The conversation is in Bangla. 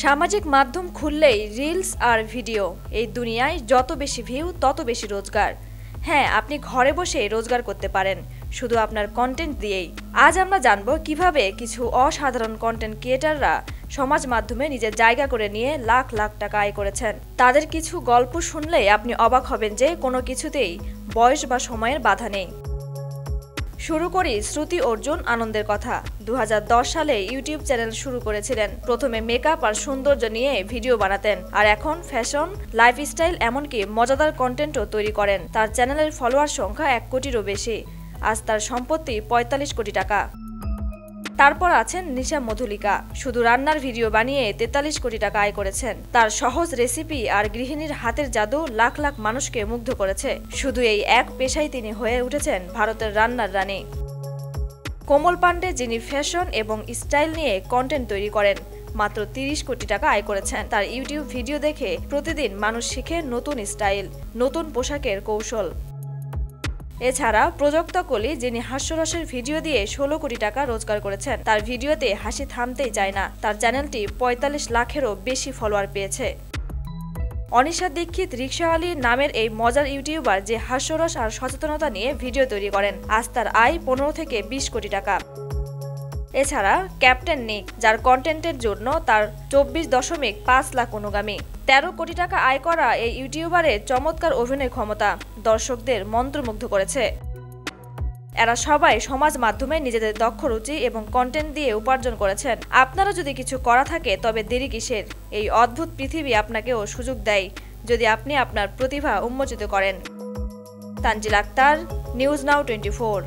সামাজিক মাধ্যম খুললেই রিলস আর ভিডিও। এই দুনিয়ায় যত বেশি ভিউ তত বেশি রোজগার। হ্যাঁ, আপনি ঘরে বসেই রোজগার করতে পারেন, শুধু আপনার কন্টেন্ট দিয়েই। আজ আমরা জানব কিভাবে কিছু অসাধারণ কন্টেন্ট ক্রিয়েটাররা সমাজ মাধ্যমে নিজের জায়গা করে নিয়ে লাখ লাখ টাকা আয় করেছেন। তাদের কিছু গল্প শুনলেই আপনি অবাক হবেন যে কোনো কিছুতেই বয়স বা সময়ের বাধা নেই। শুরু করি শ্রুতি অর্জুন আনন্দের কথা। 2010 সালে ইউটিউব চ্যানেল শুরু করেছিলেন। প্রথমে মেকআপ আর সৌন্দর্য নিয়ে ভিডিও বানাতেন, আর এখন ফ্যাশন, লাইফস্টাইল এমনকি মজাদার কন্টেন্টও তৈরি করেন। তার চ্যানেলের ফলোয়ার সংখ্যা 1 কোটিরও বেশি। আজ তার সম্পত্তি 45 কোটি টাকা। তারপর আছেন নিশা মধুলিকা। শুধু রান্নার ভিডিও বানিয়ে 43 কোটি টাকা আয় করেছেন। তার সহজ রেসিপি আর গৃহিণীর হাতের জাদু লাখ লাখ মানুষকে মুগ্ধ করেছে। শুধু এই এক পেশায় তিনি হয়ে উঠেছেন ভারতের রান্নার রানী। কোমল পান্ডে, যিনি ফ্যাশন এবং স্টাইল নিয়ে কন্টেন্ট তৈরি করেন, মাত্র 30 কোটি টাকা আয় করেছেন। তার ইউটিউব ভিডিও দেখে প্রতিদিন মানুষ শিখে নতুন স্টাইল, নতুন পোশাকের কৌশল। এছাড়া প্রযোক্তা কলি, যিনি হাস্যরসের ভিডিও দিয়ে 16 কোটি টাকা রোজগার করেছেন। তার ভিডিওতে হাসি থামতেই চায় না। তার চ্যানেলটি 45 লাখেরও বেশি ফলোয়ার পেয়েছে। অনিশা দীক্ষিত রিক্সাওয়ালি নামের এই মজার ইউটিউবার, যে হাস্যরস আর সচেতনতা নিয়ে ভিডিও তৈরি করেন, আজ তার আয় 15 থেকে 20 কোটি টাকা। এছাড়া ক্যাপ্টেন নিক, যার কন্টেন্টের জন্য তার 24.5 লাখ অনুগামী। 13 কোটি টাকা আয় করা এই ইউটিউবারের চমৎকার অভিনয় ক্ষমতা দর্শকদের মন্ত্রমুগ্ধ করেছে। এরা সবাই সমাজ মাধ্যমে নিজেদের দক্ষ রুচি এবং কন্টেন্ট দিয়ে উপার্জন করেছেন। আপনারা যদি কিছু করা থাকে, তবে দেরি কিসের? এই অদ্ভুত পৃথিবী আপনাকেও সুযোগ দেয়, যদি আপনি আপনার প্রতিভা উন্মোচিত করেন। Tanjil Akter, News Now 24।